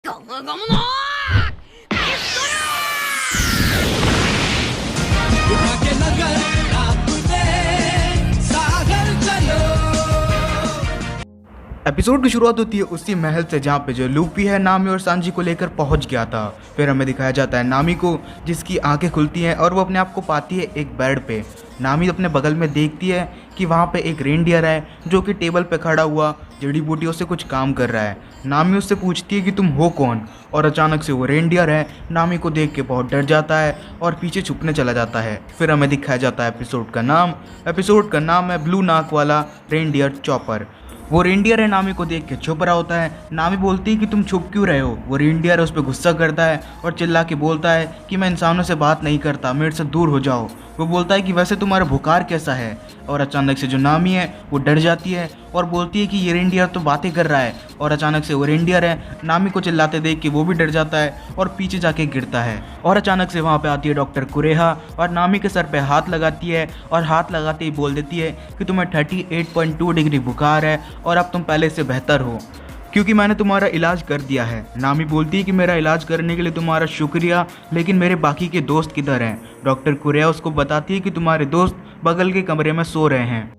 このゴムのएपिसोड की शुरुआत होती है उसी महल से जहाँ पे जो लूफी है नामी और सांजी को लेकर पहुँच गया था। फिर हमें दिखाया जाता है नामी को, जिसकी आंखें खुलती हैं और वो अपने आप को पाती है एक बेड पे। नामी अपने बगल में देखती है कि वहाँ पे एक रेनडियर है जो कि टेबल पे खड़ा हुआ जड़ी बूटियों से कुछ काम कर रहा है। नामी उससे पूछती है कि तुम हो कौन, और अचानक से वो रेनडियर है नामी को देख के बहुत डर जाता है और पीछे छुपने चला जाता है। फिर हमें दिखाया जाता है एपिसोड का नाम है ब्लू नाक वाला रेनडियर चॉपर। वो रेनडियर है नामी को देख के छुप रहा होता है। नामी बोलती है कि तुम छुप क्यों रहे हो। वो रेनडियर उस पर गुस्सा करता है और चिल्ला के बोलता है कि मैं इंसानों से बात नहीं करता, मेरे से दूर हो जाओ। वो बोलता है कि वैसे तुम्हारा बुखार कैसा है, और अचानक से जो नामी है वो डर जाती है और बोलती है कि ये रेनडियर तो बातें कर रहा है। और अचानक से वो रेनडियर है नामी को चिल्लाते देख के वो भी डर जाता है और पीछे जाके गिरता है। और अचानक से वहाँ पे आती है डॉक्टर कुरेहा और नामी के सर पे हाथ लगाती है और हाथ लगाते ही बोल देती है कि तुम्हें 38.2 डिग्री बुखार है और अब तुम पहले से बेहतर हो क्योंकि मैंने तुम्हारा इलाज कर दिया है। नामी बोलती है कि मेरा इलाज करने के लिए तुम्हारा शुक्रिया, लेकिन मेरे बाकी के दोस्त किधर हैं। डॉक्टर कुरेहा उसको बताती है कि तुम्हारे दोस्त बगल के कमरे में सो रहे हैं।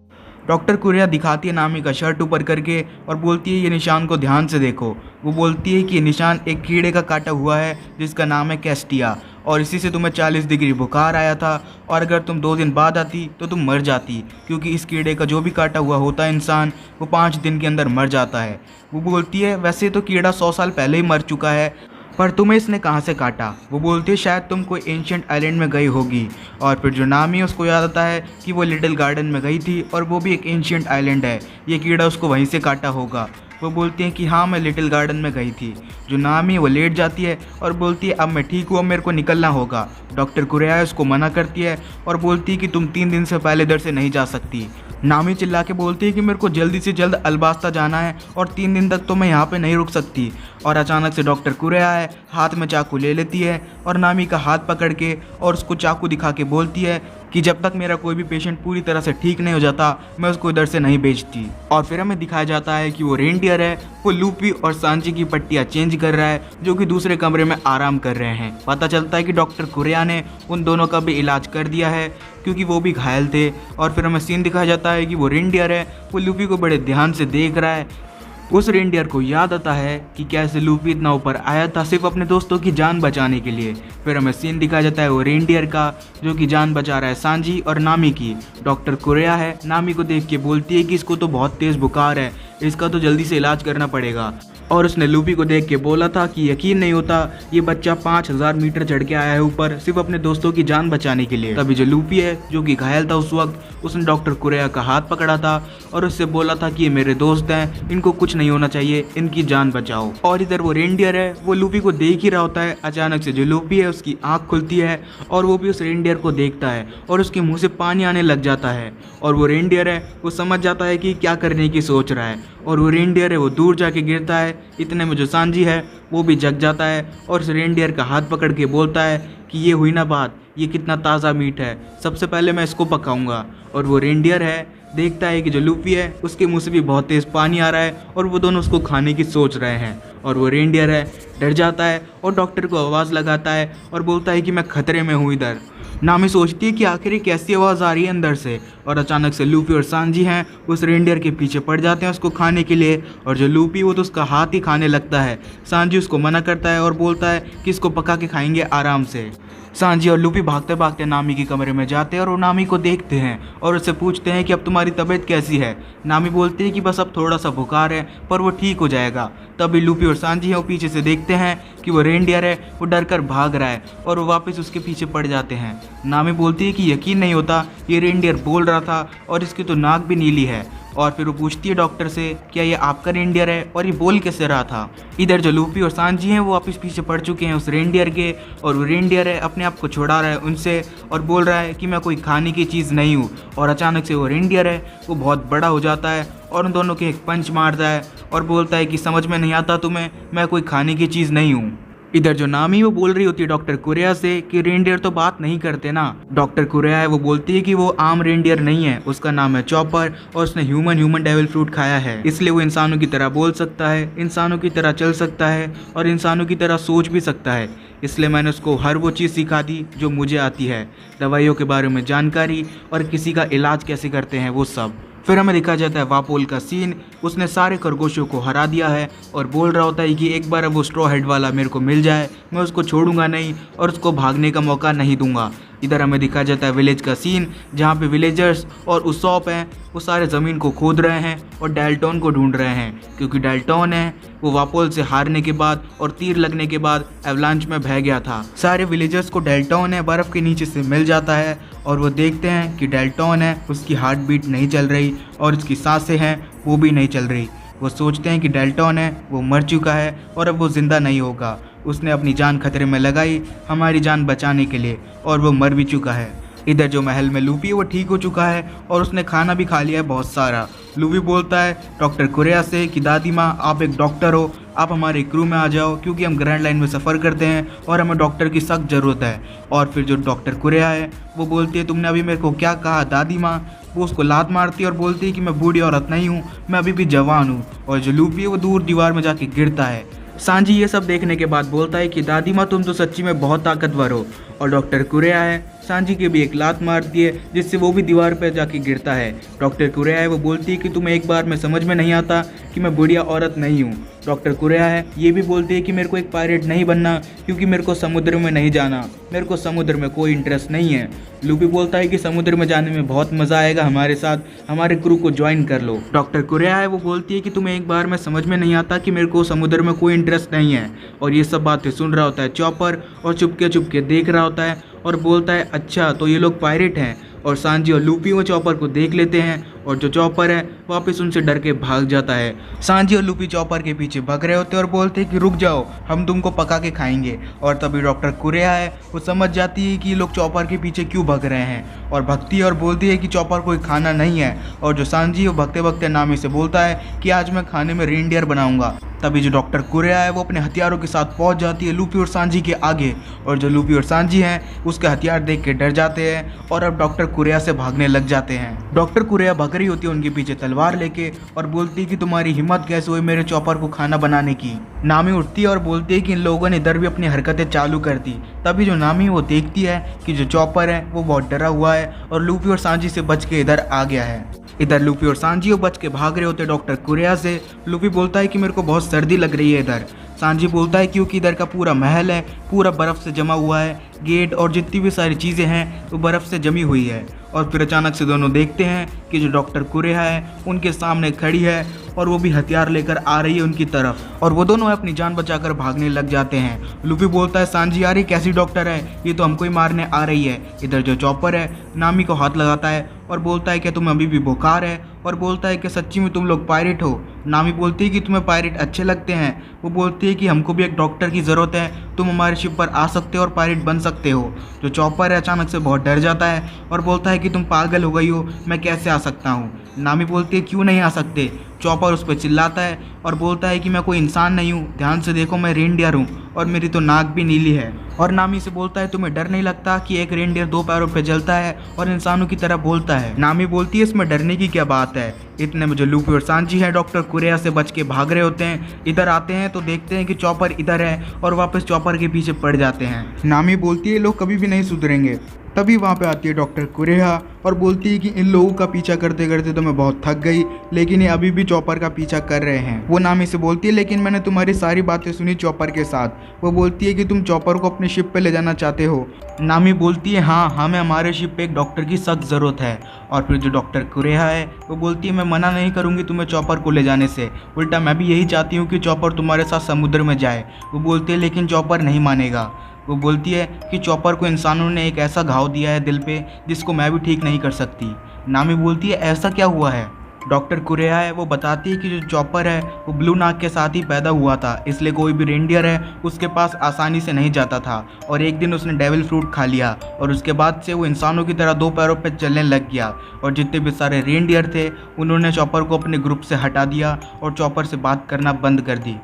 डॉक्टर कुरेहा दिखाती है नामी का शर्ट ऊपर करके और बोलती है ये निशान को ध्यान से देखो। वो बोलती है कि ये निशान एक कीड़े का काटा हुआ है जिसका नाम है कैस्टिया, और इसी से तुम्हें 40 डिग्री बुखार आया था, और अगर तुम 2 दिन बाद आती तो तुम मर जाती, क्योंकि इस कीड़े का जो भी काटा हुआ होता है इंसान वो 5 दिन के अंदर मर जाता है। वो बोलती है वैसे तो कीड़ा 100 साल पहले ही मर चुका है, पर तुम्हें इसने कहाँ से काटा। वो बोलती है शायद तुम कोई एंशिएंट आइलैंड में गई होगी। और फिर जो नामी उसको याद आता है कि वो लिटिल गार्डन में गई थी और वो भी एक एंशिएंट आइलैंड है, ये कीड़ा उसको वहीं से काटा होगा। वो बोलती है कि हाँ मैं लिटिल गार्डन में गई थी। जो नामी है वो लेट जाती है और बोलती है अब मैं ठीक हूँ, अब मेरे को निकलना होगा। डॉक्टर कुरेहा उसको मना करती है और बोलती है कि तुम 3 दिन से पहले इधर से नहीं जा सकती। नामी चिल्ला के बोलती है कि मेरे को जल्दी से जल्द अल्बास्ता जाना है और 3 दिन तक तो मैं यहाँ पे नहीं रुक सकती। और अचानक से डॉक्टर कुरेहा है हाथ में चाकू ले लेती है और नामी का हाथ पकड़ के और उसको चाकू दिखा के बोलती है कि जब तक मेरा कोई भी पेशेंट पूरी तरह से ठीक नहीं हो जाता मैं उसको इधर से नहीं भेजती। और फिर हमें दिखाया जाता है कि वो रेनडियर है वो लूफी और सांजी की पट्टियाँ चेंज कर रहा है, जो कि दूसरे कमरे में आराम कर रहे हैं। पता चलता है कि डॉक्टर कुरेहा ने उन दोनों का भी इलाज कर दिया है क्योंकि वो भी घायल थे। और फिर हमें सीन दिखाया जाता है कि वो रेनडियर है वो लूफी को बड़े ध्यान से देख रहा है। उस रेनडियर को याद आता है कि कैसे लूफी इतना ऊपर आया था सिर्फ अपने दोस्तों की जान बचाने के लिए। फिर हमें सीन दिखाया जाता है वो रेनडियर का जो कि जान बचा रहा है सांजी और नामी की। डॉक्टर कुरेहा है नामी को देख के बोलती है कि इसको तो बहुत तेज़ बुखार है, इसका तो जल्दी से इलाज करना पड़ेगा। और उसने लूफी को देख के बोला था कि यकीन नहीं होता ये बच्चा 5000 मीटर चढ़ के आया है ऊपर सिर्फ अपने दोस्तों की जान बचाने के लिए। तभी जो लूफी है जो कि घायल था उस वक्त उसने डॉक्टर कुरेहा का हाथ पकड़ा था और उससे बोला था कि ये मेरे दोस्त हैं, इनको कुछ नहीं होना चाहिए, इनकी जान बचाओ। और इधर वो रेनडियर है वो लूफी को देख ही रहा होता है। अचानक से जो लूफी है उसकी आँख खुलती है और वो भी उस रेनडियर को देखता है और उसके मुँह से पानी आने लग जाता है। और वो रेनडियर है वो समझ जाता है कि क्या करने की सोच रहा है, और वो रेनडियर है वो दूर जाके गिरता है। इतने में जो सांजी है वो भी जग जाता है और उस रेनडियर का हाथ पकड़ के बोलता है कि ये हुई ना बात, ये कितना ताज़ा मीट है, सबसे पहले मैं इसको पकाऊंगा। और वो रेनडियर है देखता है कि जो लूफी है उसके मुंह से भी बहुत तेज़ पानी आ रहा है और वो दोनों उसको खाने की सोच रहे हैं। और वो रेनडियर है डर जाता है और डॉक्टर को आवाज़ लगाता है और बोलता है कि मैं खतरे में हूँ इधर। नामी सोचती है कि आखिर कैसी आवाज़ आ रही है अंदर से, और अचानक से लूफी और सांजी हैं उस रेनडियर के पीछे पड़ जाते हैं उसको खाने के लिए। और जो लूफी वो तो उसका हाथ ही खाने लगता है। सांजी उसको मना करता है और बोलता है कि इसको पका के खाएंगे आराम से। सांजी और लूफी भागते भागते नामी के कमरे में जाते हैं और वो नामी को देखते हैं और उससे पूछते हैं कि अब तुम्हारी तबीयत कैसी है। नामी बोलती है कि बस अब थोड़ा सा बुखार है पर वो ठीक हो जाएगा। तभी लूफी और सांजी हैं वो पीछे से देखते हैं कि वो रेनडियर है वो डर कर भाग रहा है और वो वापस उसके पीछे पड़ जाते हैं। नामी बोलती है कि यकीन नहीं होता ये रेनडियर बोल रहा था और इसकी तो नाक भी नीली है। और फिर वो पूछती है डॉक्टर से क्या ये आपका रेनडियर है और ये बोल कैसे रहा था। इधर जो लूफी और सांजी हैं वो वापस पीछे पड़ चुके हैं उस रेनडियर के, और वो रेनडियर है अपने आप को छुड़ा रहा है उनसे और बोल रहा है कि मैं कोई खाने की चीज़ नहीं हूँ। और अचानक से वो रेनडियर है वो बहुत बड़ा हो जाता है और उन दोनों के एक पंच मारता है और बोलता है कि समझ में नहीं आता तुम्हें, मैं कोई खाने की चीज़ नहीं हूँ। इधर जो नामी वो बोल रही होती है डॉक्टर कुरेया से कि रेनडियर तो बात नहीं करते ना। डॉक्टर कुरेया है वो बोलती है कि वो आम रेनडियर नहीं है, उसका नाम है चॉपर और उसने ह्यूमन डेविल फ्रूट खाया है, इसलिए वो इंसानों की तरह बोल सकता है, इंसानों की तरह चल सकता है और इंसानों की तरह सोच भी सकता है। इसलिए मैंने उसको हर वो चीज़ सिखा दी जो मुझे आती है, दवाइयों के बारे में जानकारी और किसी का इलाज कैसे करते हैं वो सब। फिर हमें दिखा जाता है वापोल का सीन, उसने सारे खरगोशों को हरा दिया है और बोल रहा होता है कि एक बार वो स्ट्रॉ हेड वाला मेरे को मिल जाए, मैं उसको छोड़ूंगा नहीं और उसको भागने का मौका नहीं दूंगा। इधर हमें दिखा जाता है विलेज का सीन, जहाँ पे विलेजर्स और उसॉप हैं वो सारे ज़मीन को खोद रहे हैं और डेल्टॉन को ढूंढ रहे हैं, क्योंकि डेल्टॉन है वो वापोल से हारने के बाद और तीर लगने के बाद एवलांच में बह गया था। सारे विलेजर्स को डेल्टॉन है बर्फ़ के नीचे से मिल जाता है और वो देखते हैं कि डेल्टॉन है उसकी हार्ट बीट नहीं चल रही और उसकी सांसें हैं वो भी नहीं चल रही। वो सोचते हैं कि डेल्टॉन है वो मर चुका है और अब वो ज़िंदा नहीं होगा, उसने अपनी जान खतरे में लगाई हमारी जान बचाने के लिए और वो मर भी चुका है। इधर जो महल में लूफी है वो ठीक हो चुका है और उसने खाना भी खा लिया है बहुत सारा। लूफी बोलता है डॉक्टर कुरेया से कि दादी माँ आप एक डॉक्टर हो, आप हमारे क्रू में आ जाओ क्योंकि हम ग्रैंड लाइन में सफ़र करते हैं और हमें डॉक्टर की सख्त ज़रूरत है। और फिर जो डॉक्टर कुरेया है वो बोलती है तुमने अभी मेरे को क्या कहा दादी माँ। वो उसको लात मारती है और बोलती है कि मैं बूढ़ी औरत नहीं हूँ, मैं अभी भी जवान हूँ। और जो लूफी है वो दूर दीवार में जाके गिरता है। सांजी ये सब देखने के बाद बोलता है कि दादी माँ तुम तो सच्ची में बहुत ताकतवर हो। और डॉक्टर कुरेया है सांजी के भी एक लात मारती है जिससे वो भी दीवार पर जाके गिरता है। डॉक्टर कुरेया है वो बोलती है कि तुम्हें एक बार में समझ में नहीं आता कि मैं बुढ़िया औरत नहीं हूँ। डॉक्टर कुरेया है ये भी बोलती है कि मेरे को एक पायरेट नहीं बनना क्योंकि मेरे को समुद्र में नहीं जाना, मेरे को समुद्र में कोई इंटरेस्ट नहीं है। लूपी बोलता है कि समुद्र में जाने में बहुत मज़ा आएगा हमारे साथ, हमारे क्रू को ज्वाइन कर लो। डॉक्टर कुरेया है वो बोलती है कि तुम्हें एक बार में समझ में नहीं आता कि मेरे को समुद्र में कोई इंटरेस्ट नहीं है। और ये सब बातें सुन रहा होता है चॉपर और चुपके देख रहा होता है और बोलता है अच्छा तो ये लोग पायरेट हैं। और सांजी और लूपी वो चॉपर को देख लेते हैं और जो चॉपर है वापस उनसे डर के भाग जाता है। सांजी और लूपी चॉपर के पीछे भाग रहे होते हैं और बोलते हैं कि रुक जाओ हम तुमको पका के खाएंगे। और तभी डॉक्टर कुरेया है वो समझ जाती है कि ये लोग चॉपर के पीछे क्यों भाग रहे हैं और भगती है और बोलती है कि चॉपर कोई खाना नहीं है। और जो सांजी वो भगते भगते नामी से बोलता है कि आज मैं खाने में रेनडियर बनाऊंगा। तभी जो डॉक्टर कुरेया है वो अपने हथियारों के साथ पहुंच जाती है लूपी और सांजी के आगे। और जो लूपी और सांजी हैं उसके हथियार देख के डर जाते हैं और अब डॉक्टर कुरेया से भागने लग जाते हैं। डॉक्टर कुरेया भाग रही होती है उनके पीछे तलवार लेके और बोलती है कि तुम्हारी हिम्मत कैसे हुई मेरे चॉपर को खाना बनाने की। नामी उठती है और बोलती है कि इन लोगों ने इधर भी अपनी हरकतें चालू कर दी। तभी जो नामी वो देखती है कि जो चॉपर है वो बहुत डरा हुआ है और लूपी और सांजी से बच के इधर आ गया है। इधर लूपी और सांजी वो बच के भाग रहे होते डॉक्टर कुरेया से। लूपी बोलता है कि मेरे को बहुत सर्दी लग रही है इधर। सांजी बोलता है क्योंकि इधर का पूरा महल है पूरा बर्फ़ से जमा हुआ है, गेट और जितनी भी सारी चीज़ें हैं वो बर्फ़ से जमी हुई है। और फिर अचानक से दोनों देखते हैं कि जो डॉक्टर कुरेया है उनके सामने खड़ी है और वो भी हथियार लेकर आ रही है उनकी तरफ और वो दोनों अपनी जान बचाकर भागने लग जाते हैं। लूपी बोलता है सांजी यार ये कैसी डॉक्टर है, ये तो हमको ही मारने आ रही है। इधर जो चॉपर है नामी को हाथ लगाता है और बोलता है कि तुम अभी भी बुखार है और बोलता है कि सच्ची में तुम लोग पायरेट हो। नामी बोलती है कि तुम्हें पायरेट अच्छे लगते हैं। वो बोलती है कि हमको भी एक डॉक्टर की ज़रूरत है, तुम हमारे शिप पर आ सकते हो और पायरेट बन सकते हो। जो चॉपर है अचानक से बहुत डर जाता है और बोलता है कि तुम पागल हो गई हो, मैं कैसे आ सकता हूँ। नामी बोलती है क्यों नहीं आ सकते। चॉपर उस पर चिल्लाता है और बोलता है कि मैं कोई इंसान नहीं हूँ, ध्यान से देखो मैं रेनडियर हूँ और मेरी तो नाक भी नीली है। और नामी से बोलता है तुम्हें डर नहीं लगता कि एक रेनडियर दो पैरों पे चलता है और इंसानों की तरह बोलता है। नामी बोलती है इसमें डरने की क्या बात है। इतने में जो लूपी और सांजी है डॉक्टर कुरेया से बच के भाग रहे होते हैं, इधर आते हैं तो देखते हैं कि चॉपर इधर है और वापस चॉपर के पीछे पड़ जाते हैं। नामी बोलती है लोग कभी भी नहीं सुधरेंगे। तभी वहाँ पे आती है डॉक्टर कुरेया और बोलती है कि इन लोगों का पीछा करते करते तो मैं बहुत थक गई, लेकिन ये अभी भी चॉपर का पीछा कर रहे हैं। वो नामी से बोलती है लेकिन मैंने तुम्हारी सारी बातें सुनी चॉपर के साथ। वो बोलती है कि तुम चॉपर को अपने शिप पे ले जाना चाहते हो। नामी बोलती है हाँ हमें हमारे शिप पे एक डॉक्टर की सख्त ज़रूरत है। और फिर जो डॉक्टर कुरेया है वो बोलती है मैं मना नहीं करूँगी तुम्हें चॉपर को ले जाने से, उल्टा मैं भी यही चाहती हूँ कि चॉपर तुम्हारे साथ समुद्र में जाए। वो बोलती है लेकिन चॉपर नहीं मानेगा। वो बोलती है कि चॉपर को इंसानों ने एक ऐसा घाव दिया है दिल पे जिसको मैं भी ठीक नहीं कर सकती। नामी बोलती है ऐसा क्या हुआ है। डॉक्टर कुरेया है वो बताती है कि जो चॉपर है वो ब्लू नाग के साथ ही पैदा हुआ था, इसलिए कोई भी रेनडियर है उसके पास आसानी से नहीं जाता था। और एक दिन उसने डेविल फ्रूट खा लिया और उसके बाद से वो इंसानों की तरह दो पैरों पर चलने लग गया। और जितने भी सारे रेनडियर थे उन्होंने चॉपर को अपने ग्रुप से हटा दिया और चॉपर से बात करना बंद कर दी।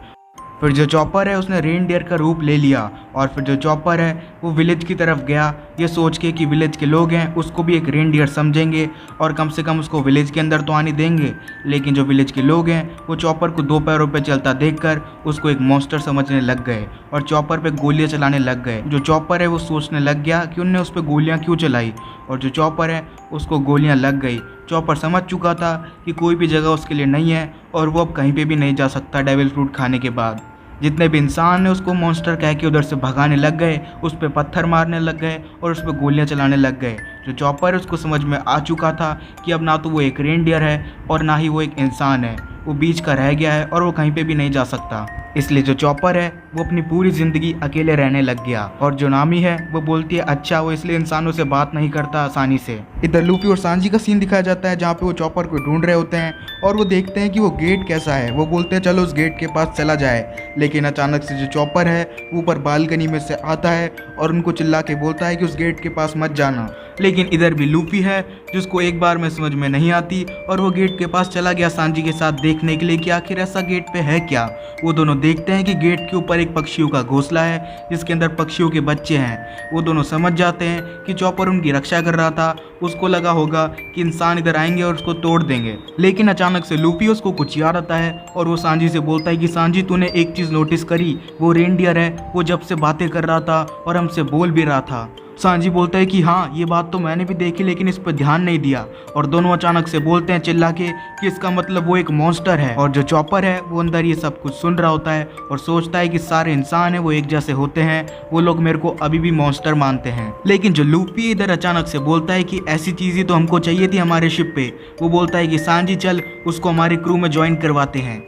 फिर जो चॉपर है उसने रेनडियर का रूप ले लिया और फिर जो चॉपर है वो विलेज की तरफ गया, ये सोच के कि विलेज के लोग हैं उसको भी एक रेनडियर समझेंगे और कम से कम उसको विलेज के अंदर तो आने देंगे। लेकिन जो विलेज के लोग हैं वो चॉपर को 2 पैरों पे चलता देखकर उसको एक मॉन्स्टर समझने लग गए और चॉपर पे गोलियां चलाने लग गए। जो चॉपर है वो सोचने लग गया कि उनने उस पर गोलियां क्यों चलाई और जो चॉपर है उसको गोलियां लग गई। चॉपर समझ चुका था कि कोई भी जगह उसके लिए नहीं है और वो अब कहीं पे भी नहीं जा सकता डेविल फ्रूट खाने के बाद। जितने भी इंसान है उसको मॉन्स्टर कह के उधर से भगाने लग गए, उस पर पत्थर मारने लग गए और उस पर गोलियां चलाने लग गए। जो चॉपर है उसको समझ में आ चुका था कि अब ना तो वो एक रेनडियर है और ना ही वो एक इंसान है, वो बीच का रह गया है और वो कहीं पे भी नहीं जा सकता। इसलिए जो चॉपर है वो अपनी पूरी ज़िंदगी अकेले रहने लग गया और जो नामी है वो बोलती है अच्छा वो इसलिए इंसानों से बात नहीं करता आसानी से। इधर लूफी और सांजी का सीन दिखाया जाता है जहाँ पे वो चॉपर को ढूंढ रहे होते हैं और वो देखते हैं कि वो गेट कैसा है। वो बोलते हैं चलो उस गेट के पास चला जाए, लेकिन अचानक से जो चॉपर है वो ऊपर बालकनी में से आता है और उनको चिल्ला के बोलता है कि उस गेट के पास मत जाना। लेकिन इधर भी लूफी है जिसको एक बार में समझ में नहीं आती और वो गेट के पास चला गया सांजी के साथ देखने के लिए कि आखिर ऐसा गेट पे है क्या। वो दोनों देखते हैं कि गेट के ऊपर एक पक्षियों का घोंसला है जिसके अंदर पक्षियों के बच्चे हैं। वो दोनों समझ जाते हैं कि चॉपर उनकी रक्षा कर रहा था, उसको लगा होगा कि इंसान इधर आएंगे और उसको तोड़ देंगे। लेकिन अचानक से लूफी उसको कुछ याद आता है और वो सांजी से बोलता है कि सांजी तूने एक चीज़ नोटिस करी, वो रेनडियर है वो जब से बातें कर रहा था और हमसे बोल भी रहा था। सांजी बोलता है कि हाँ ये बात तो मैंने भी देखी लेकिन इस पर ध्यान नहीं दिया और दोनों अचानक से बोलते हैं चिल्ला के कि इसका मतलब वो एक मॉन्स्टर है। और जो चॉपर है वो अंदर ये सब कुछ सुन रहा होता है और सोचता है कि सारे इंसान है वो एक जैसे होते हैं, वो लोग मेरे को अभी भी मॉन्स्टर मानते हैं। लेकिन जो लूफी इधर अचानक से बोलता है कि ऐसी चीज़ें तो हमको चाहिए थी हमारे शिप पे। वो बोलता है कि सांजी चल उसको हमारी क्रू में ज्वाइन करवाते हैं।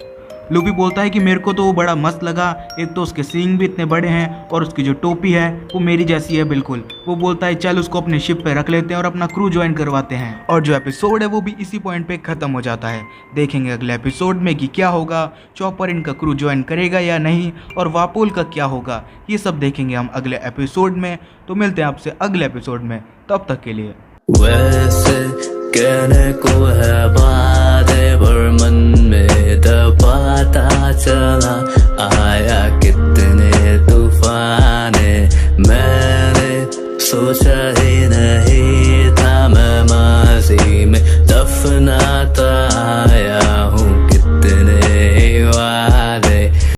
लूफी बोलता है कि मेरे को तो वो बड़ा मस्त लगा, एक तो उसके सींग भी इतने बड़े हैं और उसकी जो टोपी है वो मेरी जैसी है बिल्कुल। वो बोलता है चल उसको अपने शिप पे रख लेते हैं और अपना क्रू ज्वाइन करवाते हैं। और जो एपिसोड है वो भी इसी पॉइंट पे खत्म हो जाता है। देखेंगे अगले एपिसोड में कि क्या होगा, चॉपर इनका क्रू ज्वाइन करेगा या नहीं और वापोल का क्या होगा, ये सब देखेंगे हम अगले एपिसोड में। तो मिलते हैं आपसे अगले एपिसोड में, तब तक के लिए। वैसे कहने को है बातें पर मन में तो पता चला